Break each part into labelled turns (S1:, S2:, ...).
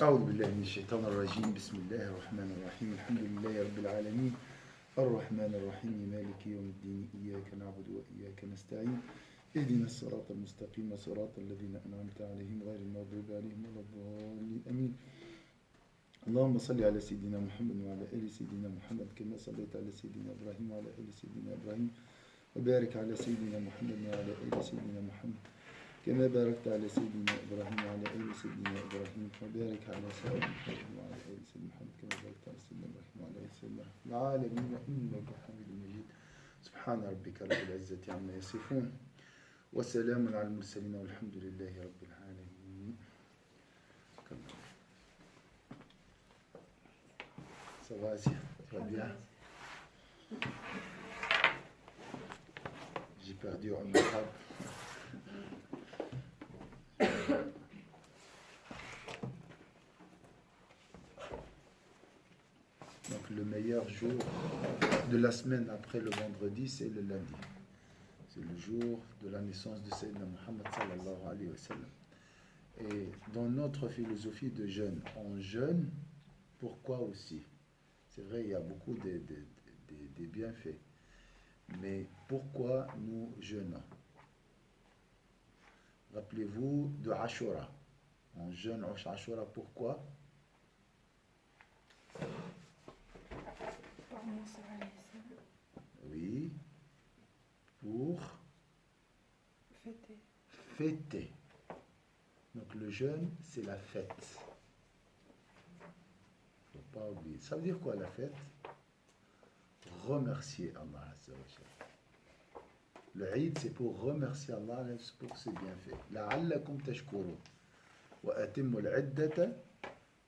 S1: أعوذ بالله من الشيطان الرجيم بسم الله الرحمن الرحيم الحمد لله رب العالمين الرحمن الرحيم مالك يوم الدين إياك نعبد وإياك نستعين اهدنا الصراط المستقيم صراط الذين أنعمت عليهم غير المغضوب عليهم ولا الضالين آمين اللهم صل على سيدنا محمد وعلى آل سيدنا محمد كما صليت على سيدنا إبراهيم وعلى آل سيدنا إبراهيم وبارك على سيدنا محمد وعلى آل سيدنا محمد كما باركت على سيدنا إبراهيم وعلى آل سيدنا إبراهيم وبارك على سيدنا محمد وعلى آل سيدنا محمد كما باركت على سيدنا إبراهيم وعلى آل سيدنا محمد العالمين إنك حميد مجيد سبحان ربك رب العزة عما يصفون وسلام على المرسلين والحمد لله رب العالمين. Ça va, Asia? Tu vas bien? J'ai perdu un arabe. Donc le meilleur jour de la semaine après le vendredi, c'est le lundi. C'est le jour de la naissance de Sayyidina Muhammad sallallahu alayhi wa sallam. Et dans notre philosophie de jeûne, on jeûne, pourquoi aussi? C'est vrai, il y a beaucoup de bienfaits. Mais pourquoi nous jeûnons? Rappelez-vous de Ashura. On jeûne Ashura, pourquoi? Oui, pour fêter. Donc le jeûne, c'est la fête. Il ne faut pas oublier. Ça veut dire quoi la fête? Remercier Allah Azza wa Jalla. Le Eid, c'est pour remercier Allah pour ses bienfaits. لعلكم تشكرون وأتموا العدة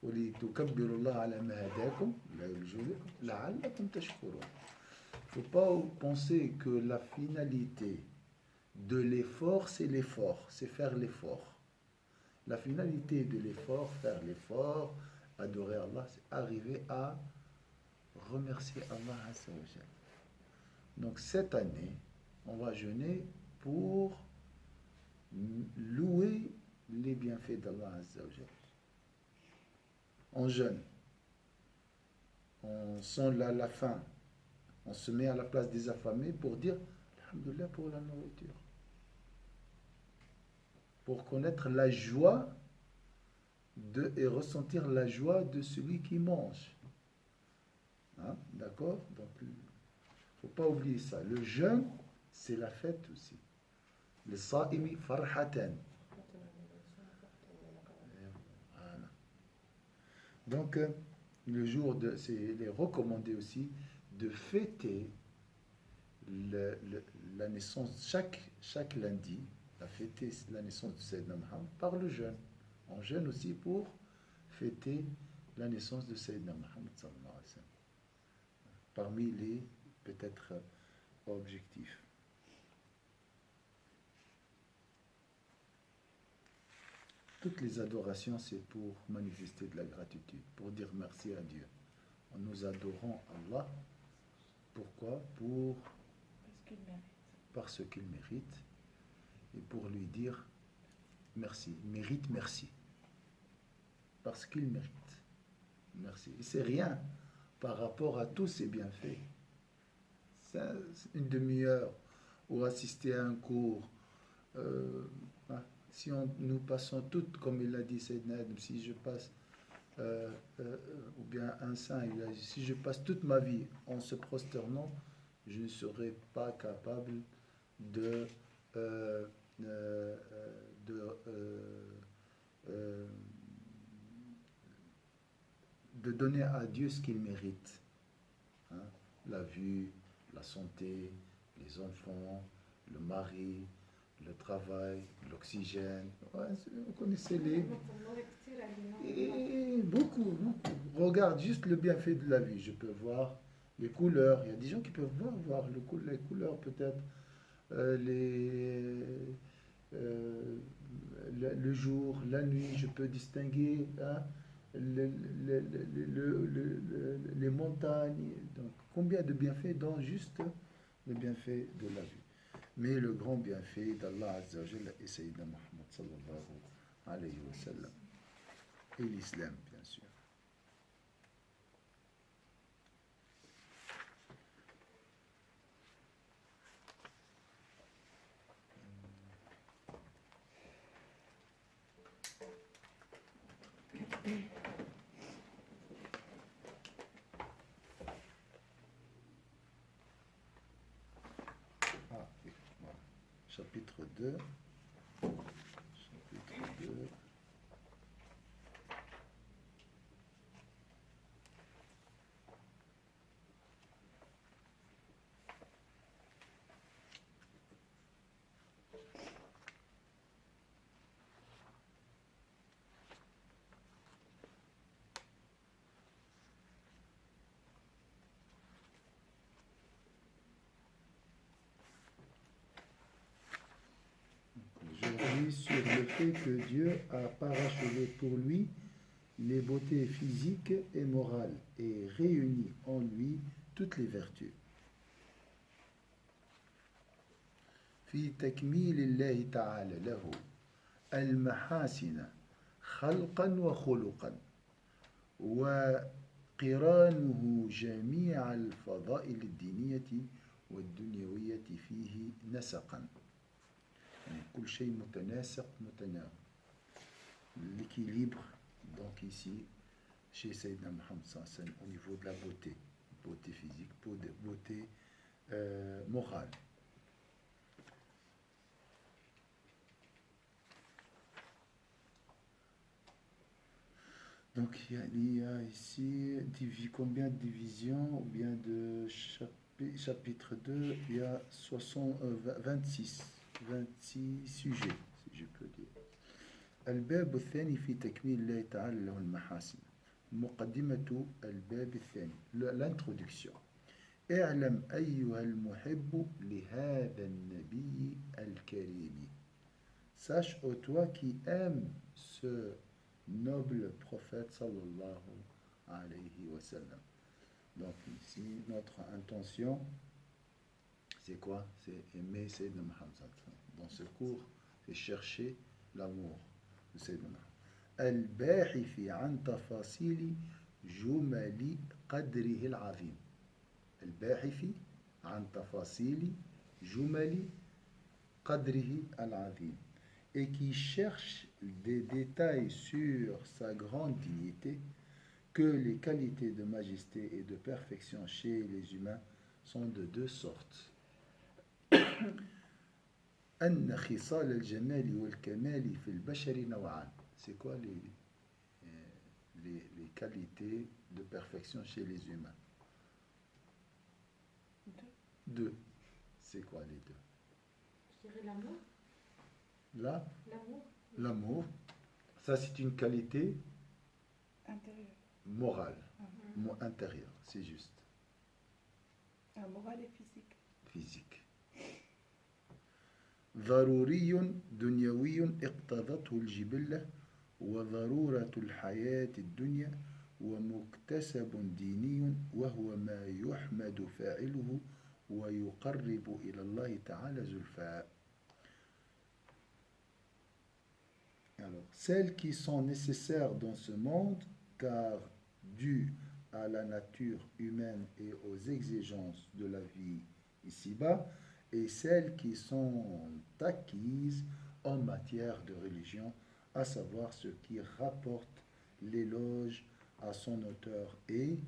S1: ولتكبروا الله على ما هداكم لعلكم تشكرون. Il ne faut pas penser que la finalité de l'effort, c'est l'effort, c'est faire l'effort. La finalité de l'effort, faire l'effort, adorer Allah, c'est arriver à remercier Allah Azza wa Jalla. Donc cette année, on va jeûner pour louer les bienfaits d'Allah Azza wa Jalla. On jeûne, on sent la faim, on se met à la place des affamés pour dire alhamdoulilah pour la nourriture, pour connaître la joie et ressentir la joie de celui qui mange. Hein? D'accord? Donc il ne faut pas oublier ça. Le jeûne, c'est la fête aussi. Le sa'imi farhatan. Voilà. Donc le jour de, il est recommandé aussi de fêter la naissance chaque lundi, fêter la naissance de Sayyidina Muhammad par le jeûne. On jeûne aussi pour fêter la naissance de Sayyidina Muhammad sallallahu alayhi wa sallam. Parmi les peut-être objectifs. Toutes les adorations, c'est pour manifester de la gratitude, pour dire merci à Dieu. Nous adorons Allah. Pourquoi? Parce qu'il mérite. Et pour lui dire merci. Mérite merci. Parce qu'il mérite. Merci. Et c'est rien par rapport à tous ses bienfaits. C'est une demi-heure ou assister à un cours. Si nous passons toutes, comme il l'a dit Sayyidina Adam, si je passe, ou bien un saint, il a dit, si je passe toute ma vie en se prosternant, je ne serai pas capable de donner à Dieu ce qu'il mérite. Hein? La vue, la santé, les enfants, le mari, le travail, l'oxygène. Ouais, vous connaissez les... Et beaucoup. Regarde juste le bienfait de la vie. Je peux voir les couleurs. Il y a des gens qui peuvent voir les couleurs peut-être. Le jour, la nuit, je peux distinguer hein, les montagnes. Donc, combien de bienfaits dans juste le bienfait de la vie. Mais le grand bienfait d'Allah Azza wa Jalla est Sayyidina Muhammad sallallahu alayhi wa sallam. et l'islam, bien sûr. Ah, oui, voilà. Chapitre 2. Chapitre 2. Je relis sur le fait que Dieu a parachevé pour lui les beautés physiques et morales et réuni en lui toutes les vertus. في تكميل الله تعالى له المحاسن خلقا وخلقا وقرانه جميع الفضائل الدينية والدنيوية فيه نسقا. يعني كل شيء متناسق متناغم. L'équilibre, donc ici, chez Sayyidina Muhammad sallallahu alayhi wa sallam, au niveau de la beauté, beauté physique, beauté morale. Donc il y a ici combien de divisions ou bien de chapitre 2, il y a 26 sujets, si je peux dire. الباب الثاني في تكميل الله تعالى له المحاسن. مقدمة الباب الثاني. L'introduction. اعلم أيها المحب لهذا النبي الكريم. Sache, ô toi qui aimes ce noble prophète sallallahu alayhi wa sallam. Donc ici, notre intention, c'est quoi? C'est aimer Sayyidina Muhammad. Dans ce cours, c'est chercher l'amour de Sayyidina Muhammad. الباحث عن تفاصيل جمل قدره العظيم. الباحث عن تفاصيل جمل قدره العظيم. Et qui cherche des détails sur sa grande dignité, que les qualités de majesté et de perfection chez les humains sont de deux sortes. أن خصال الجمال والكمال في البشر نوعان. C'est quoi les qualités de perfection chez les humains? Deux. C'est quoi les deux?
S2: Je dirais l'amour.
S1: Là,
S2: L'amour.
S1: l'amour, ça c'est une qualité
S3: Intérieur.
S1: morale, intérieure, c'est juste.
S3: Morale et physique.
S1: Physique. ضروري دنيوي اقتضته الجبلة وضرورة الحياة الدنيا ومكتسب ديني وهو ما يحمد فاعله ويقرب إلى الله تعالى زلفى. Alors, celles qui sont nécessaires dans ce monde, car dues à la nature humaine et aux exigences de la vie ici-bas, et celles qui sont acquises en matière de religion, à savoir ce qui rapporte l'éloge à son auteur et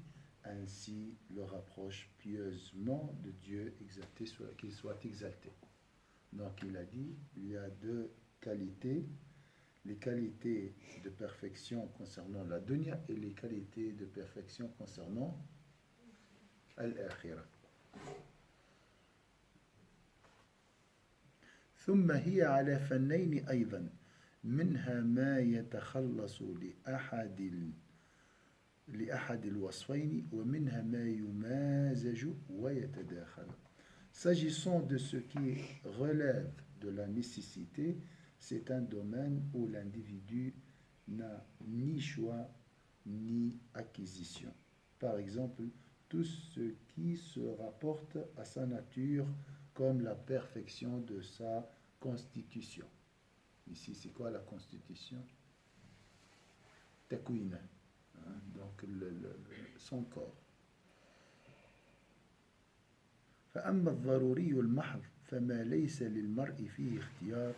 S1: ainsi le rapproche pieusement de Dieu, qu'il soit exalté. Donc il a dit, il y a deux qualités, les qualités de perfection concernant la dunya et les qualités de perfection concernant al-akhirah. ثم هي على فنين أيضا منها ما يتخلص لأحد الوصفين ومنها ما يمازج ويتداخل. S'agissant de ce qui relève de la nécessité, c'est un domaine où l'individu n'a ni choix ni acquisition. Par exemple, tout ce qui se rapporte à sa nature comme la perfection de sa constitution. Ici, c'est quoi la constitution? takwina, donc son corps. فأما الضروري المحض فما ليس للمرء فيه اختيار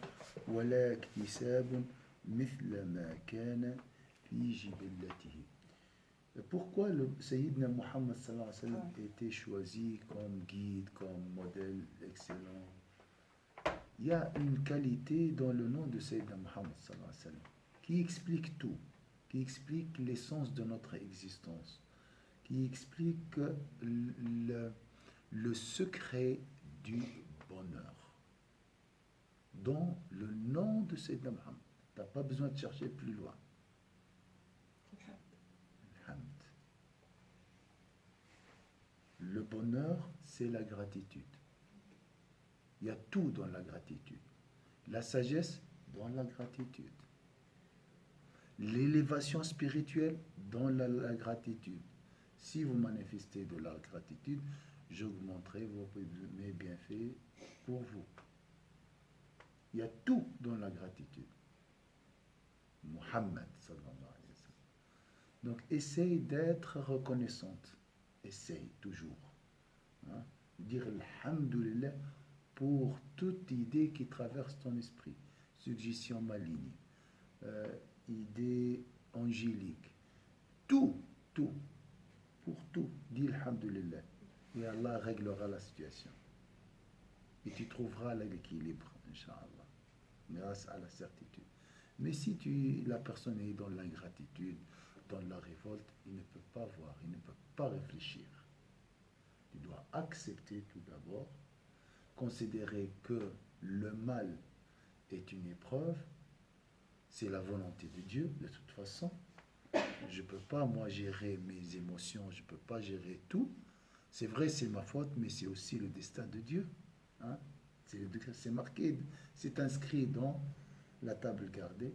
S1: ولا اكتساب مثل ما كان في جبلته. Pourquoi le Sayyidina Muhammad sallallahu alayhi wa sallam était choisi comme guide, comme modèle excellent? Il y a une qualité dans le nom de Sayyidina Muhammad sallallahu alayhi wa sallam qui explique tout, qui explique l'essence de notre existence, qui explique le secret du bonheur. Dans le nom de Sayyidina Muhammad, tu n'as pas besoin de chercher plus loin. Le bonheur, c'est la gratitude. Il y a tout dans la gratitude. La sagesse, dans la gratitude. L'élévation spirituelle, dans la gratitude. Si vous manifestez de la gratitude, j'augmenterai mes bienfaits pour vous. Il y a tout dans la gratitude. Muhammad, sallallahu alayhi wa sallam. Donc, essaye d'être reconnaissante. Essaye toujours. Dire alhamdulillah pour toute idée qui traverse ton esprit. Suggestion maligne, idée angélique. Tout. Pour tout, dis alhamdulillah. Et Allah réglera la situation. Et tu trouveras l'équilibre, Inch'Allah, grâce à la certitude. Mais si la personne est dans l'ingratitude, dans la révolte, il ne peut pas voir, il ne peut pas réfléchir. Tu dois accepter tout d'abord, considérer que le mal est une épreuve, c'est la volonté de Dieu, de toute façon. Je ne peux pas, moi, gérer mes émotions, je ne peux pas gérer tout. C'est vrai, c'est ma faute, mais c'est aussi le destin de Dieu. C'est marqué, c'est inscrit dans la table gardée.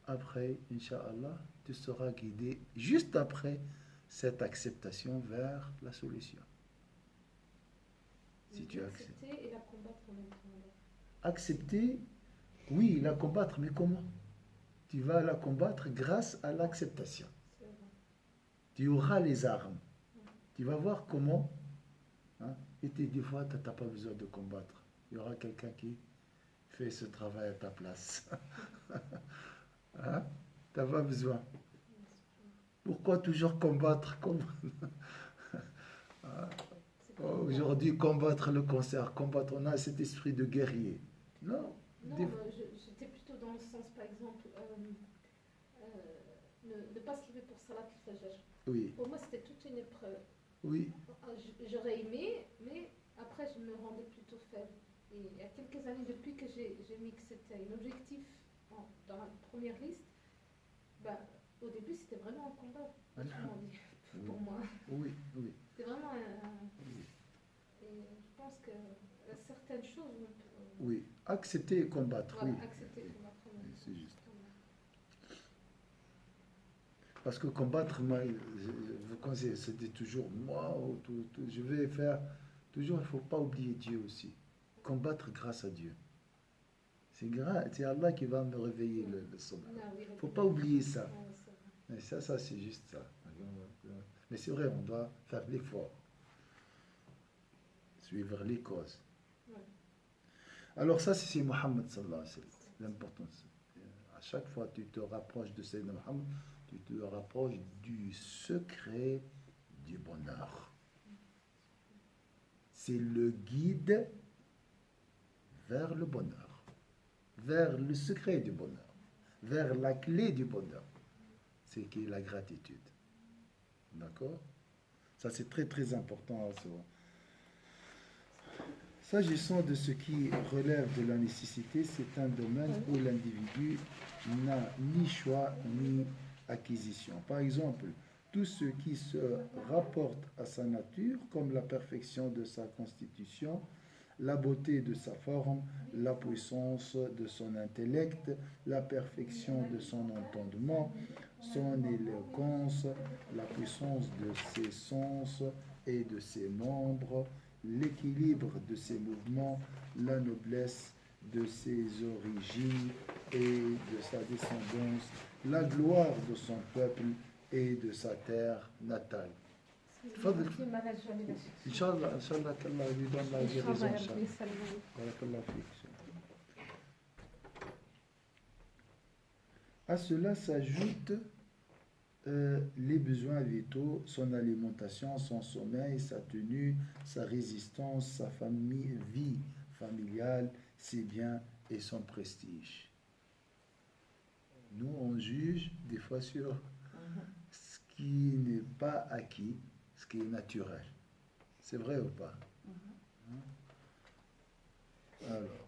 S1: Après, Inch'Allah, tu seras guidé juste après cette acceptation vers la solution. Si tu acceptes.
S2: Accepter et la combattre en même temps.
S1: Accepter, oui, la combattre, mais comment? Tu vas la combattre grâce à l'acceptation. Tu auras les armes. Tu vas voir comment. Et des fois, tu n'as pas besoin de combattre. Il y aura quelqu'un qui fait ce travail à ta place. Tu n'as pas besoin. Pourquoi toujours combattre Aujourd'hui, combattre le cancer, combattre, on a cet esprit de guerrier. Non.
S2: Non, j'étais plutôt dans le sens, par exemple, ne pas se lever pour Salat al-Fajr.
S1: Oui.
S2: Pour moi, c'était toute une épreuve.
S1: Oui.
S2: J'aurais aimé, mais après, je me rendais plutôt faible. Et il y a quelques années, depuis que j'ai mis que c'était un objectif dans la première liste, au début, c'était vraiment un combat, pour moi.
S1: Oui.
S2: C'était vraiment Et je pense que certaines choses...
S1: Oui, accepter et combattre.
S2: Voilà,
S1: oui.
S2: accepter et combattre.
S1: Oui, c'est juste. Parce que combattre, moi, vous conseillez, c'était toujours moi, je vais faire... Toujours, il ne faut pas oublier Dieu aussi. Combattre grâce à Dieu. C'est Allah qui va me réveiller le sommeil. Il ne faut pas oublier ça. Mais ça c'est juste ça. Mais c'est vrai, on doit faire l'effort. Suivre les causes. Alors ça, c'est Muhammad sallallahu alayhi wa sallam. L'importance. À chaque fois que tu te rapproches de Sayyidina Muhammad, tu te rapproches du secret du bonheur. C'est le guide vers le bonheur, vers le secret du bonheur, vers la clé du bonheur. C'est qui est la gratitude. D'accord? Ça, c'est très, très important à savoir. S'agissant de ce qui relève de la nécessité, c'est un domaine où l'individu n'a ni choix ni acquisition. Par exemple, tout ce qui se rapporte à sa nature, comme la perfection de sa constitution, la beauté de sa forme, la puissance de son intellect, la perfection de son entendement, son éloquence, la puissance de ses sens et de ses membres, l'équilibre de ses mouvements, la noblesse de ses origines et de sa descendance, la gloire de son peuple et de sa terre natale. تفضل.
S2: في منهج جميل يا شيخ.
S1: إن شاء الله إن شاء الله qu'Allah lui donne la
S2: إن شاء
S1: guérison.
S2: الله
S1: إن
S2: يا
S1: شاء
S2: ربي
S1: الله.
S2: يسلمك.
S1: بارك الله فيك. À cela s'ajoutent les besoins vitaux, son alimentation, son sommeil, sa tenue, sa résistance, sa famille, vie familiale, ses biens et son prestige. Nous, on juge des fois sur ce qui n'est pas acquis, ce qui est naturel. C'est vrai ou pas? Alors,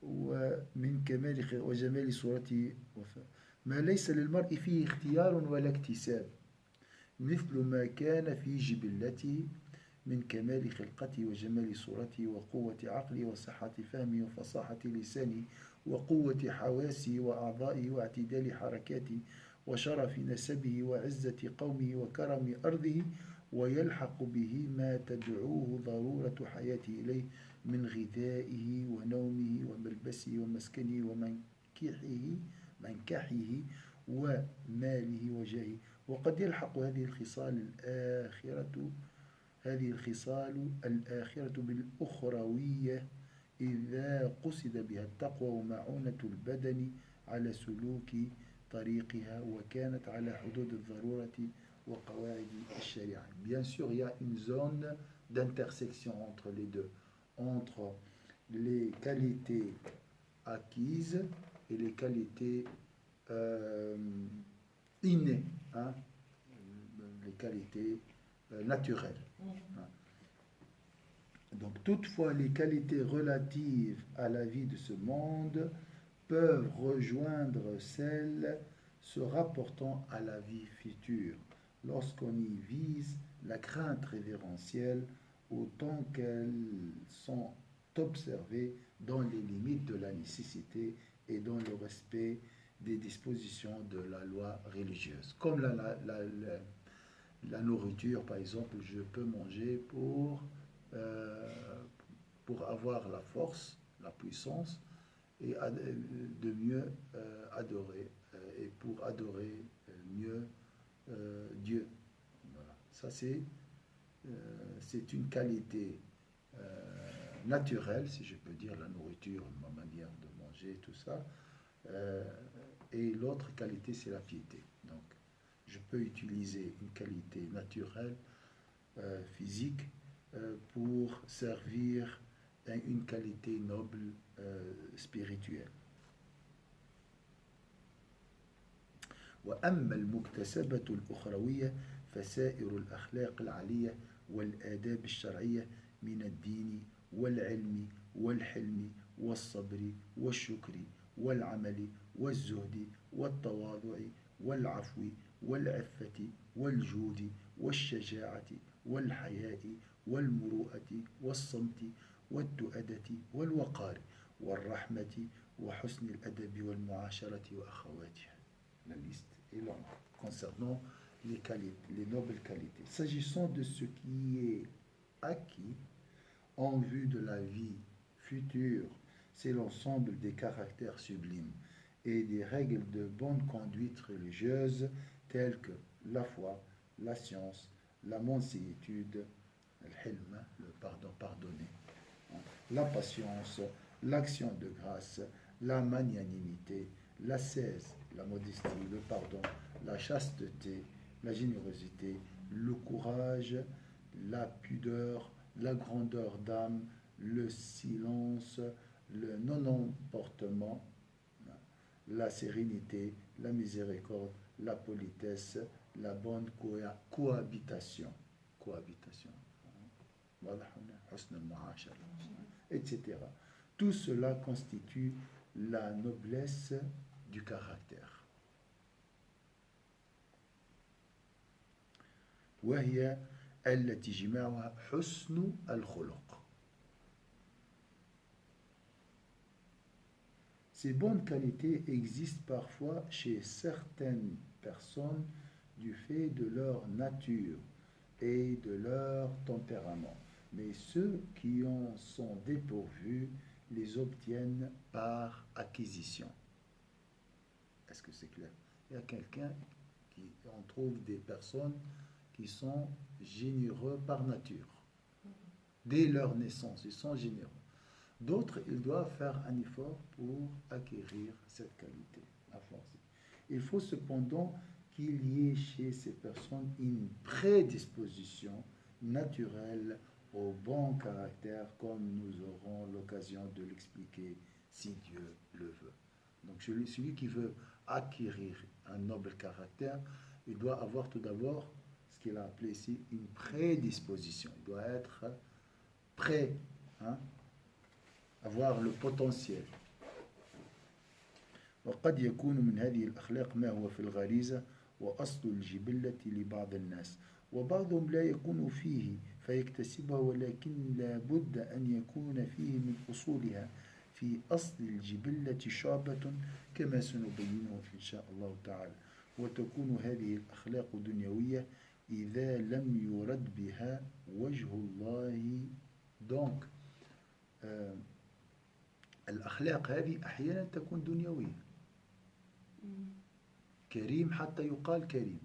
S1: ومن كمال وجمال صورته ما ليس للمرء فيه اختيار ولا اكتساب مثل ما كان في جبلته من كمال خلقته وجمال صورته وقوة عقله وصحة فهمه وفصاحة لسانه وقوة حواسه وأعضائه واعتدال حركاته وشرف نسبه وعزة قومه وكرم أرضه ويلحق به ما تدعوه ضرورة حياته إليه من غذائه ونومه وملبسه ومسكنه منكحه وماله وجاهه وقد يلحق هذه الخصال الآخرة بالأخروية إذا قصد بها التقوى ومعونة البدن على سلوك طريقها وكانت على حدود الضرورة وقواعد الشريعة. Bien sûr, il y a une zone d'intersection entre les deux, entre les qualités acquises et les qualités innées, hein, les qualités naturelles. Donc, toutefois, les qualités relatives à la vie de ce monde peuvent rejoindre celles se rapportant à la vie future, lorsqu'on y vise la crainte révérentielle autant qu'elles sont observées dans les limites de la nécessité et dans le respect des dispositions de la loi religieuse. Comme la nourriture, par exemple, je peux manger pour avoir la force, la puissance, et de mieux adorer, et pour adorer mieux Dieu. Voilà. Ça, c'est une qualité naturelle, si je peux dire, la nourriture, ma manière de manger, tout ça. Et l'autre qualité, c'est la piété. Donc, je peux utiliser une qualité naturelle, physique, pour servir une qualité noble spirituelle. وأما المكتسبة الأخروية فسائر الأخلاق العالية والآداب الشرعية من الدين والعلم والحلم والصبر والشكر والعمل والزهد والتواضع والعفو والعفة والجود والشجاعة والحياء والمروءة والصمت والتؤدة والوقار والرحمة وحسن الأدب والمعاشرة وأخواتها. La liste est longue concernant les nobles qualités. S'agissant de ce qui est acquis en vue de la vie future, c'est l'ensemble des caractères sublimes et des règles de bonne conduite religieuse telles que la foi, la science, la mansuétude, le pardonner, la patience, l'action de grâce, la magnanimité, l'ascèse, la modestie, le pardon, la chasteté, la générosité, le courage, la pudeur, la grandeur d'âme, le silence, le non-emportement, la sérénité, la miséricorde, la politesse, la bonne cohabitation, etc. Tout cela constitue la noblesse du caractère. وهي التي جماعها حسن الخلق. Ces bonnes qualités existent parfois chez certaines personnes du fait de leur nature et de leur tempérament, mais ceux qui en sont dépourvus les obtiennent par acquisition. Est-ce que c'est clair? Il y a quelqu'un qui, on trouve des personnes qui sont généreux par nature. Dès leur naissance, ils sont généreux. D'autres, ils doivent faire un effort pour acquérir cette qualité à force. Il faut cependant qu'il y ait chez ces personnes une prédisposition naturelle au bon caractère, comme nous aurons l'occasion de l'expliquer si Dieu le veut. Donc celui qui veut acquérir un noble caractère, il doit avoir tout d'abord ce qu'il a appelé ici une prédisposition. Il doit être prêt, hein, avoir le potentiel. وقد يكون من هذه الأخلاق ما هو في الغريزة وأصل الجبلة لبعض الناس وبعضهم لا يكون فيه فيكتسبها ولكن لا بد أن يكون فيه من أصولها في أصل الجبلة شعبة كما سنبينه إن شاء الله تعالى وتكون هذه الأخلاق دنيوية إذا لم يرد بها وجه الله. Donc الأخلاق هذه أحيانا تكون دنيوية. كريم حتى يقال كريم،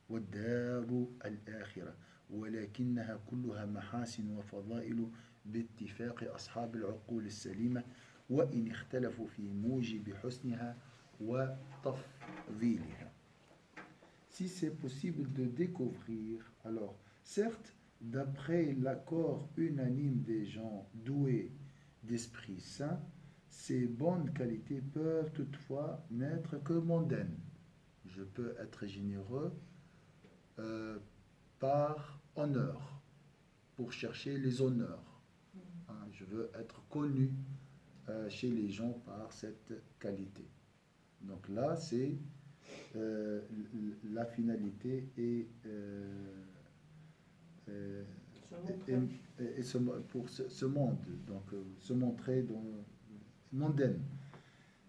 S1: والدار الآخرة، ولكنها كلها محاسن وفضائل باتفاق أصحاب العقول السليمة وإن اختلفوا في موجب حسنها وتفضيلها. Si c'est possible de découvrir, alors certes, d'après l'accord unanime des gens doués d'esprit saint, ces bonnes qualités peuvent toutefois n'être que mondaines. Je peux être généreux par honneur, pour chercher les honneurs. Je veux être connu chez les gens par cette qualité. Donc là, c'est la finalité et pour ce monde, donc se montrer dans mondaine.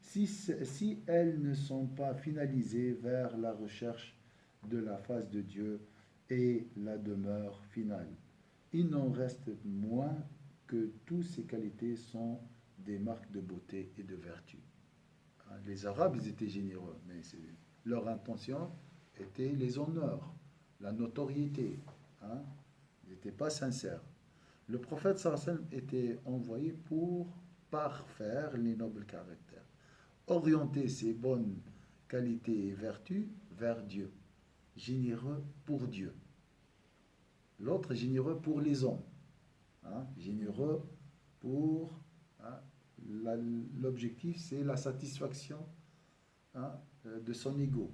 S1: Si elles ne sont pas finalisées vers la recherche de la face de Dieu et la demeure finale, il n'en reste moins que toutes ces qualités sont des marques de beauté et de vertu. Les Arabes, ils étaient généreux, mais leur intention était les honneurs, la notoriété. Ils n'étaient pas sincères. Le prophète sallallahu alayhi wa sallam était envoyé pour parfaire les nobles caractères, orienter ses bonnes qualités et vertus vers Dieu, généreux pour Dieu. L'autre généreux pour les hommes, généreux pour l'objectif, c'est la satisfaction de son ego.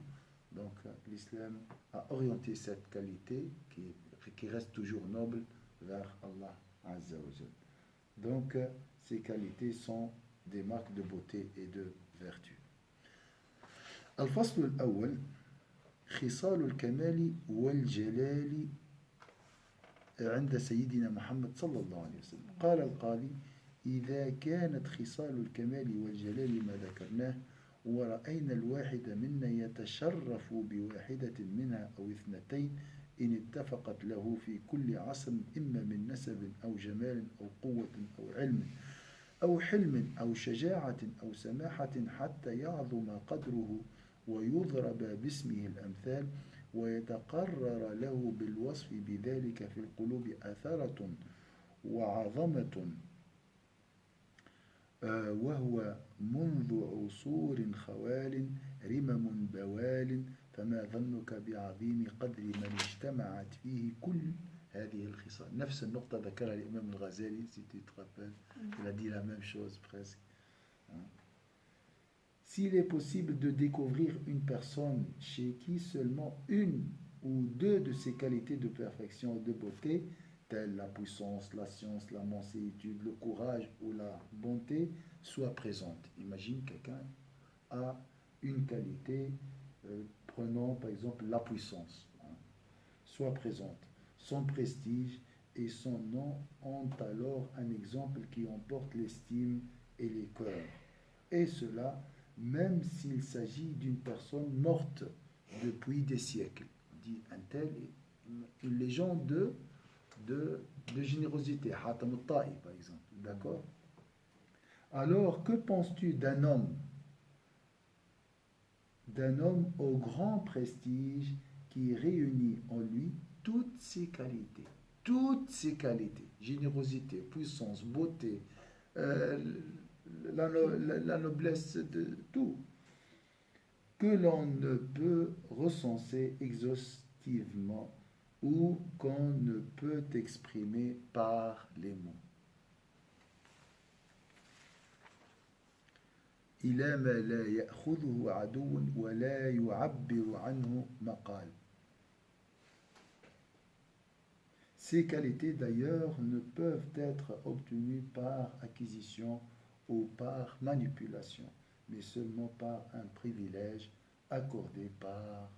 S1: Donc l'islam a orienté cette qualité qui reste toujours noble vers Allah Azza wa Jal. Donc ces qualités sont des marques de beauté et de vertu. الفصل الأول خصال الكمال والجلال عند سيدنا محمد صلى الله عليه وسلم. قال القاضي: إذا كانت خصال الكمال والجلال ما ذكرناه ورأينا الواحد منا يتشرف بواحدة منها أو اثنتين إن اتفقت له في كل عصر إما من نسب أو جمال أو قوة أو علم أو حلم أو شجاعة أو سماحة حتى يعظم قدره ويضرب باسمه الأمثال ويتقرر له بالوصف بذلك في القلوب أثرة وعظمة وهو منذ عصور خوال رمم بوال فما ظنك بعظيم قدر من اجتمعت فيه كل هذه الخصال. نفس النقطة ذكرها الإمام الغزالي, si tu te rappelles, il a dit la même chose presque. S'il est possible de découvrir une personne chez qui seulement une ou deux de ses qualités de perfection et de beauté, telles la puissance, la science, la mansuétude, le courage ou la bonté, soient présentes. Imagine quelqu'un a une qualité, prenons par exemple la puissance, soit présente. Son prestige et son nom ont alors un exemple qui emporte l'estime et les cœurs. Et cela, même s'il s'agit d'une personne morte depuis des siècles. On dit un tel, une légende de générosité, Hatam al-Ta'i par exemple, d'accord? Alors, que penses-tu d'un homme d'un homme au grand prestige qui réunit en lui toutes ses qualités, générosité, puissance, beauté, euh, la noblesse de tout, que l'on ne peut recenser exhaustivement ou qu'on ne peut exprimer par les mots. إلى ما لا يأخذه عدو ولا يعبر عنه مقال. Ces qualités d'ailleurs ne peuvent être obtenues par acquisition ou par manipulation, mais seulement par un privilège accordé par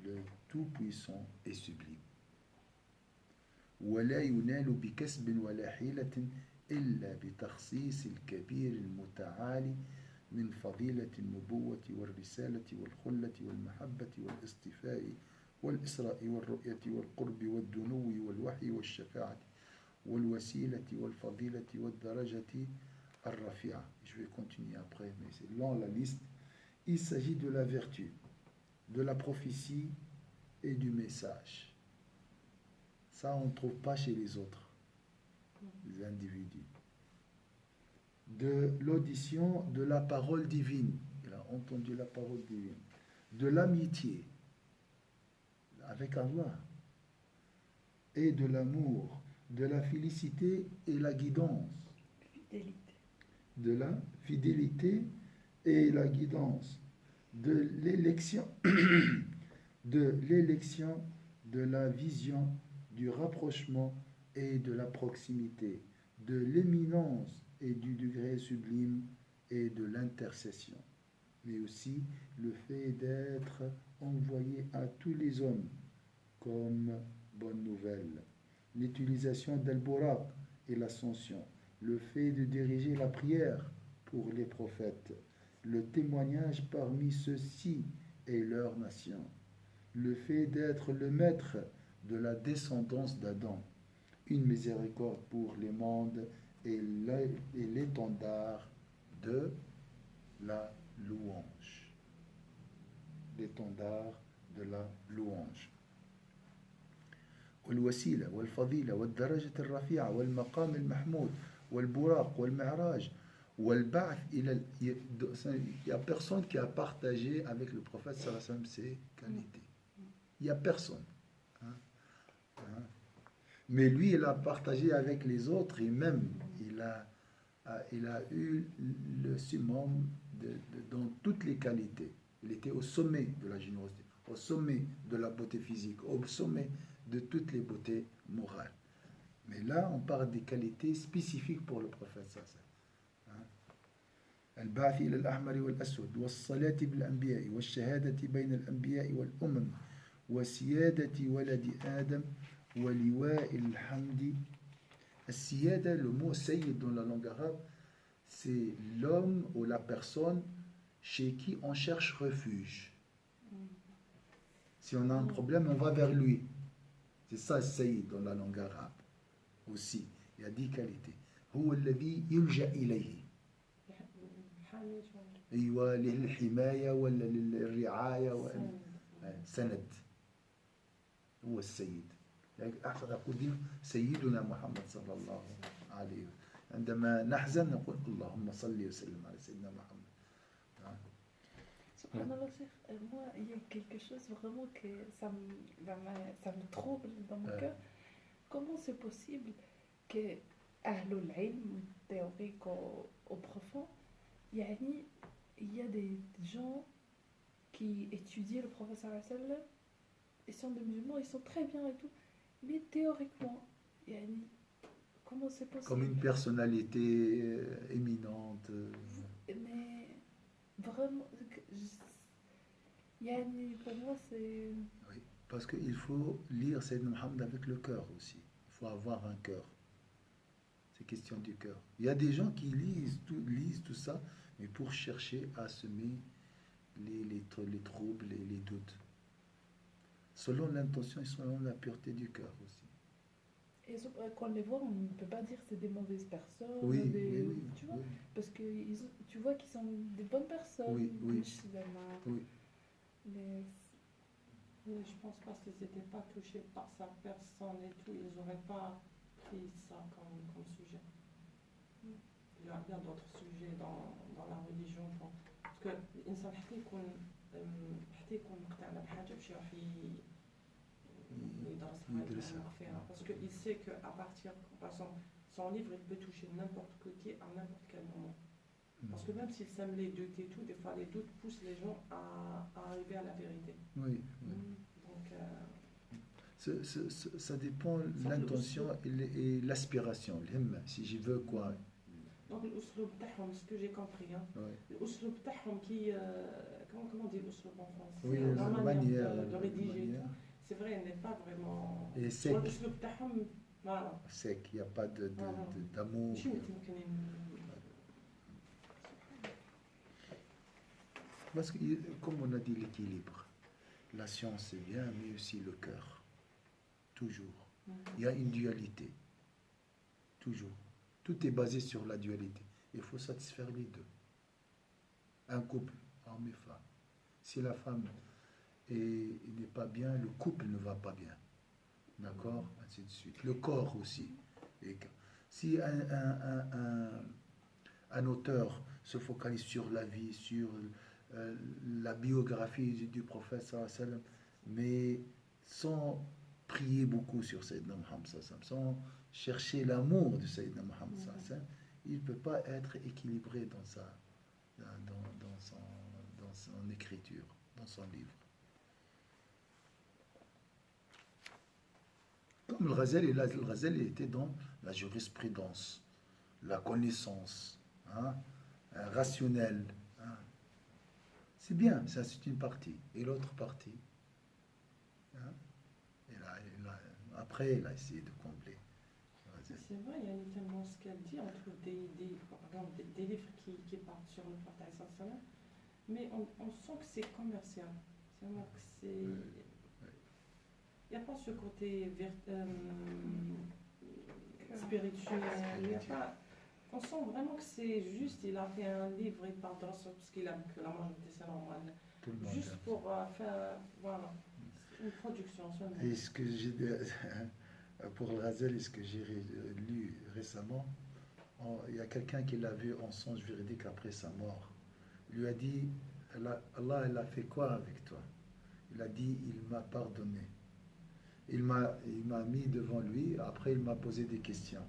S1: le Tout-Puissant et Sublime. ولا ينال بكسب ولا حيلة إلا بتخصيص الكبير المتعالي من فضيلة النبوة والرسالة والخلة والمحبة والاصطفاء والإسراء والرؤية والقرب والدنو والوحي والشفاعة والوسيلة والفضيلة والدرجة الرفيعة. Je vais continuer après, mais c'est long la liste. Il s'agit de la vertu, de la prophétie et du message. Ça, on ne trouve pas chez les autres, les individus. De l'audition de la parole divine. Il a entendu la parole divine. De l'amitié avec Allah. Et de l'amour, de la félicité et la guidance.
S3: Fidélité.
S1: De la fidélité et la guidance. De l'élection, de la vision, du rapprochement et de la proximité, de l'éminence et du degré sublime et de l'intercession, mais aussi le fait d'être envoyé à tous les hommes comme bonne nouvelle, l'utilisation d'Al-Buraq et l'ascension, le fait de diriger la prière pour les prophètes, le témoignage parmi ceux-ci et leur nation, le fait d'être le maître de la descendance d'Adam, une miséricorde pour les mondes et l'étendard de la louange. L'étendard de la louange. والوسيلة والفضيلة والدرجة الرفيعة والمقام المحمود والبراق والمعراج والبعث إلى il n'y a personne qui a partagé avec le prophète sallallahu alayhi wa sallam ses qualités. Il n'y a personne. Mais lui, il a partagé avec les autres et même il a eu le summum dans toutes les qualités. Il était au sommet de la générosité, au sommet de la beauté physique, au sommet de toutes les beautés morales. Mais là, on parle des qualités spécifiques pour le prophète sallallahu alayhi wa sallam. البعث إلى الأحمر والأسود والصلاة بالأنبياء والشهادة بين الأنبياء والأمم وسيادة ولد آدم ولواء الحمد. السيادة, le mot sayyid dans la langue arabe, c'est l'homme ou la personne chez qui on cherche refuge. Si on a un problème, on va vers lui. C'est ça sayyid dans la langue arabe aussi. Il y a 10 qualités. هو الذي يلجأ إليه. أيوة للحماية ولا للرعاية ولا سند. هو السيد. أحسن أقول سيدنا محمد صلى الله عليه وسلم. عندما نحزن نقول اللهم صل وسلم على سيدنا محمد.
S3: Subhanallah, moi, il y a quelque chose vraiment que ça me trouble dans mon cœur. Comment c'est possible que Ahlul Ilm, théorique au profond, il y a des gens qui étudient le prophète sallallahu alayhi wa sallam, ils sont des musulmans, ils sont très bien et tout, mais théoriquement, comment c'est possible?
S1: Comme une personnalité éminente.
S3: Mais vraiment, pour moi, c'est...
S1: Oui, parce qu'il faut lire Sayyidina Muhammad avec le cœur aussi. Il faut avoir un cœur. C'est question du cœur. Il y a des gens qui lisent tout ça, mais pour chercher à semer les troubles et les doutes. Selon l'intention et selon la pureté du cœur aussi.
S3: Et quand on les voit, on ne peut pas dire que c'est des mauvaises personnes.
S1: Oui,
S3: oui, tu vois,
S1: oui.
S3: parce que tu vois qu'ils sont des bonnes personnes.
S1: Oui, oui. Oui.
S3: Mais
S4: Mais je pense parce qu'ils n'étaient pas touchés par sa personne et tout, ils n'auraient pas pris ça comme sujet. Il y a d'autres sujets dans la religion. Parce que الإنسان حتى يكون مقتنع بحاجة باش يروح
S1: يدرسها.
S4: يتعمق فيها. Parce qu'il sait qu'à partir de son livre, il peut toucher n'importe qui à n'importe quel moment. Parce que même s'il sème les doutes et tout, des fois les doutes poussent les gens à arriver à la vérité.
S1: Oui, oui.
S4: Donc,
S1: Ça dépend de l'intention et l'aspiration, l'himma, si je veux quoi.
S4: donc l'usloub تاعهم, ce que j'ai compris, hein.
S1: Ouais.
S4: L'usloub تاعهم qui, comment on dit l'usloub en français?
S1: Oui,
S4: La
S1: la
S4: manière
S1: manière,
S4: de rédiger et
S1: manière.
S4: tout. C'est vrai, elle n'est pas vraiment.
S1: Et sec.
S4: l'usloub تاعهم, voilà.
S1: Sec, il n'y a pas
S4: Voilà.
S1: d'amour.
S4: ماشي متمكنين.
S1: Parce que, comme on a dit, l'équilibre. La science, c'est bien, mais aussi le cœur. Toujours. Il y a une dualité. Toujours. Tout est basé sur la dualité. Il faut satisfaire les deux. Un couple, homme et femme. Si la femme n'est pas bien, le couple ne va pas bien. D'accord? Ainsi de suite. Le corps aussi. Et si un auteur se focalise sur la vie, sur la biographie du prophète, sallallahu alayhi wa sallam, mais sans prier beaucoup sur Sayyidina Muhammad, sans chercher l'amour de Sayyidina Muhammad, il ne peut pas être équilibré dans son écriture, dans son livre. Comme le Ghazali, il était dans la jurisprudence, la connaissance, hein, rationnelle. Hein. C'est bien, ça c'est une partie. Et l'autre partie, hein, après, il a essayé de combler.
S4: C'est vrai, il y a tellement ce qu'elle dit entre des livres qui partent sur le prophète, mais on sent que c'est commercial. C'est-à-dire que c'est. Il n'y a pas ce côté spirituel. Il y a pas, on sent vraiment que c'est juste, il a fait un livre, il parle de ça parce qu'il aime que la majorité c'est normal. Juste pour faire, voilà, une production seulement.
S1: Et ce que j'ai pour le Ghazali, ce que j'ai lu récemment, il y a quelqu'un qui l'a vu en songe véridique après sa mort. Il lui a dit, Allah, il a fait quoi avec toi? Il a dit, il m'a pardonné. Il m'a mis devant lui, après il m'a posé des questions.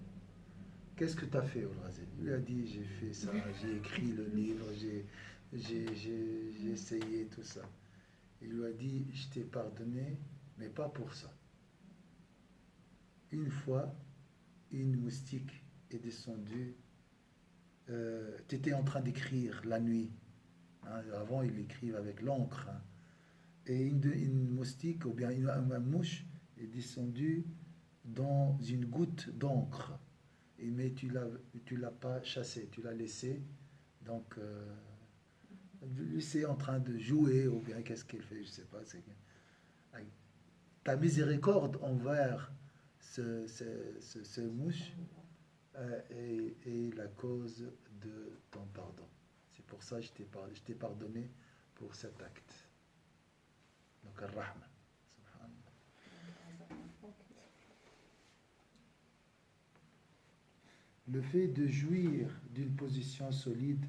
S1: Qu'est-ce que tu as fait, Ghazali? Il lui a dit, j'ai fait ça, j'ai écrit le livre, j'ai essayé tout ça. Il lui a dit, je t'ai pardonné, mais pas pour ça. Une fois, une moustique est descendue. Tu étais en train d'écrire la nuit. Hein, avant, il écrivait avec l'encre. Hein, et une moustique, ou bien une mouche, est descendue dans une goutte d'encre. Mais tu l'as pas chassée, tu l'as laissée. Donc, lui, c'est en train de jouer, ou bien qu'est-ce qu'il fait, je ne sais pas. Ta miséricorde envers ce mouche est la cause de ton pardon. C'est pour ça que je t'ai pardonné pour cet acte. Donc, Ar-Rahma. Le fait de jouir d'une position solide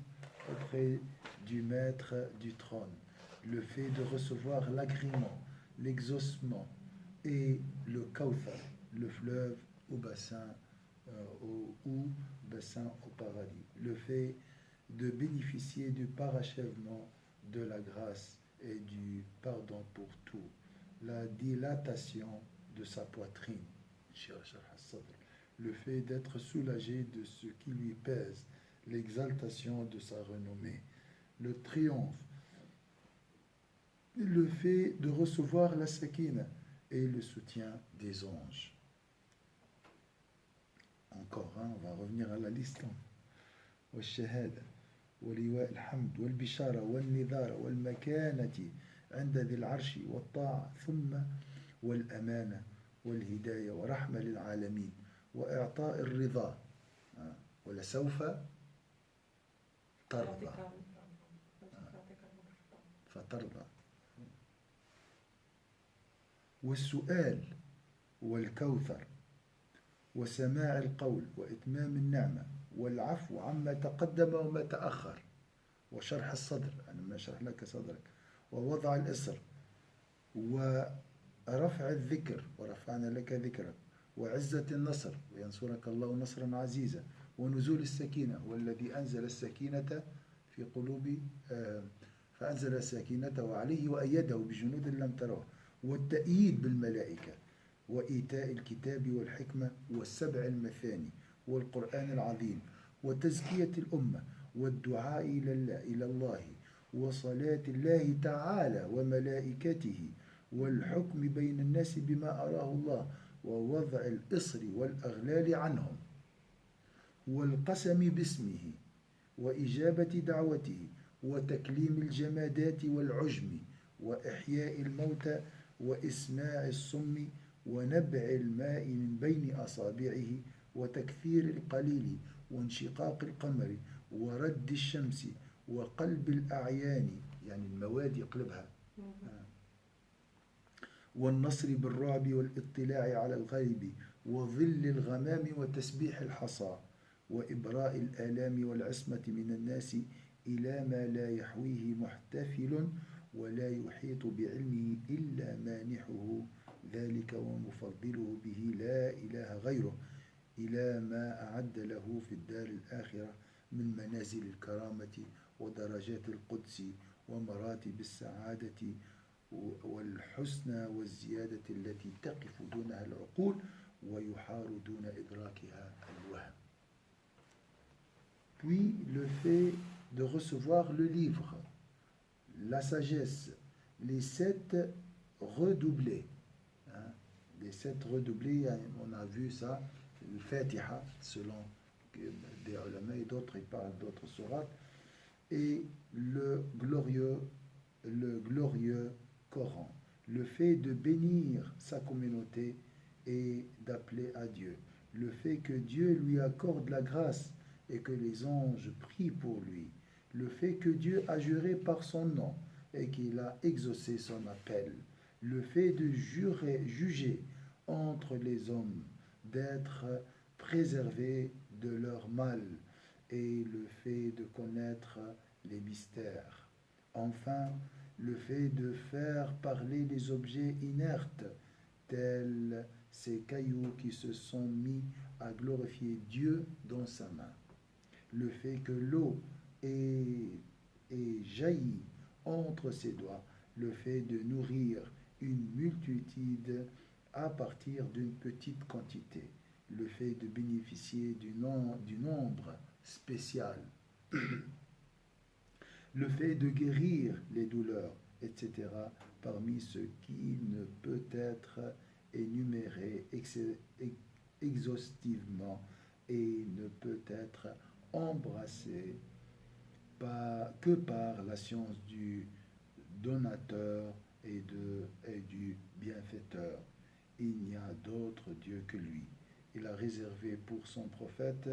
S1: auprès du maître du trône, le fait de recevoir l'agrément, l'exaucement et le Kawthar, le fleuve au bassin au paradis, le fait de bénéficier du parachèvement de la grâce et du pardon pour tout, la dilatation de sa poitrine, le fait d'être soulagé de ce qui lui pèse, l'exaltation de sa renommée, le triomphe, le fait de recevoir la sakina et le soutien des anges. Encore, hein, on va revenir à la liste. والشهادة ولواء الحمد والبشارة والنذارة والمكانة عند ذي العرش والطاعة ثم والأمانة والهداية ورحمة للعالمين وإعطاء الرضا ولسوف ترضى فترضى والسؤال والكوثر وسماع القول وإتمام النعمة والعفو عما تقدم وما تأخر وشرح الصدر، أنا ما أشرح لك صدرك، ووضع الإصر ورفع الذكر ورفعنا لك ذكرك وعزة النصر وينصرك الله نصرا عزيزا ونزول السكينة والذي أنزل السكينة في قلوب فأنزل السكينة عليه وأيده بجنود لم تروه والتأييد بالملائكة وإيتاء الكتاب والحكمة والسبع المثاني والقرآن العظيم وتزكية الأمة والدعاء إلى الله وصلاة الله تعالى وملائكته والحكم بين الناس بما أراه الله ووضع الإصر والأغلال عنهم والقسم باسمه وإجابة دعوته وتكليم الجمادات والعجم وإحياء الموتى وإسماع الصم ونبع الماء من بين أصابعه وتكثير القليل وانشقاق القمر ورد الشمس وقلب الأعيان، يعني المواد يقلبها، والنصر بالرعب والاطلاع على الغيب وظل الغمام وتسبيح الحصى وإبراء الآلام والعصمة من الناس إلى ما لا يحويه محتفل ولا يحيط بعلمه إلا مانحه ذلك ومفضله به لا إله غيره إلى ما أعد له في الدار الآخرة من منازل الكرامة ودرجات القدس ومراتب السعادة والحسنى والزيادة التي تقف دونها العقول ويحار دون إدراكها الوهم. Puis le fait de recevoir le livre, la sagesse, les 7 redoublés. Les 7 redoublés, on a vu ça, le Fatiha, selon des ulama et d'autres, ils parlent d'autres sourates, et le glorieux Coran. Le fait de bénir sa communauté et d'appeler à Dieu. Le fait que Dieu lui accorde la grâce et que les anges prient pour lui. Le fait que Dieu a juré par son nom et qu'il a exaucé son appel. Le fait de juger entre les hommes, d'être préservé de leur mal et le fait de connaître les mystères. Enfin, le fait de faire parler les objets inertes, tels ces cailloux qui se sont mis à glorifier Dieu dans sa main. Le fait que l'eau ait jailli entre ses doigts, le fait de nourrir une multitude à partir d'une petite quantité, le fait de bénéficier du nombre spécial, le fait de guérir les douleurs, etc., parmi ce qui ne peut être énuméré exhaustivement et ne peut être embrassé que par la science du donateur et du bienfaiteur. Il n'y a d'autre Dieu que lui. Il a réservé pour son prophète,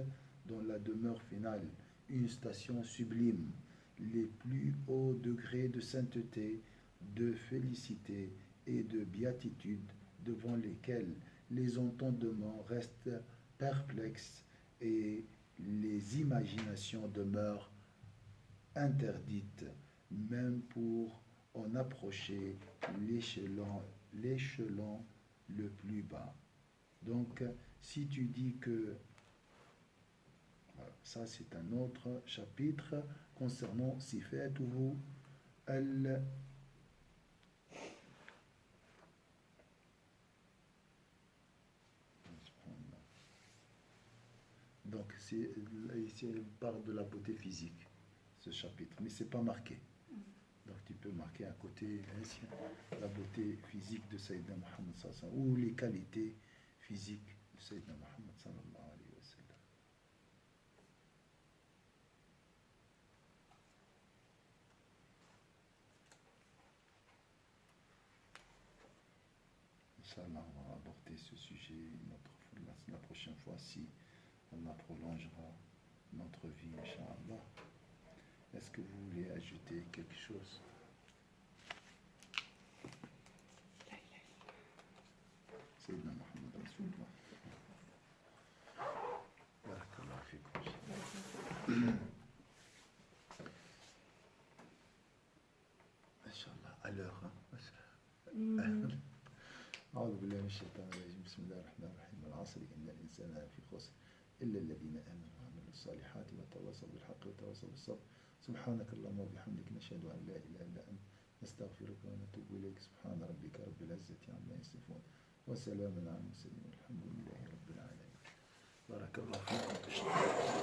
S1: dans la demeure finale, une station sublime, les plus hauts degrés de sainteté, de félicité et de béatitude devant lesquels les entendements restent perplexes et les imaginations demeurent interdites, même pour en approcher l'échelon le plus bas. Donc, si tu dis que ça c'est un autre chapitre concernant sifatuhu al donc ici elle parle de la beauté physique, ce chapitre, mais c'est pas marqué. Donc tu peux marquer à côté la beauté physique de Sayyidina Muhammad sallallahu alayhi wa sallam, ou les qualités physiques de Sayyidina Muhammad sallallahu alayhi wa sallam. Inch'Allah, on va aborder ce sujet la prochaine fois si Allah prolongera notre vie, Inch'Allah. Est-ce que vous voulez ajouter quelque chose? MashaAllah, à l'heure. Hein.
S3: Mhm.
S1: أعوذ بالله من الشيطان الرجيم بسم الله الرحمن الرحيم والعصر إن الإنسان لفي خسر إلا الذين آمنوا وعملوا الصالحات وتواصوا بالحق وتواصوا بالصبر سبحانك اللهم وبحمدك نشهد أن لا إله إلا أنت نستغفرك ونتوب إليك سبحان ربك رب العزة عما يصفون وسلام على المرسلين والحمد لله رب العالمين بارك الله فيكم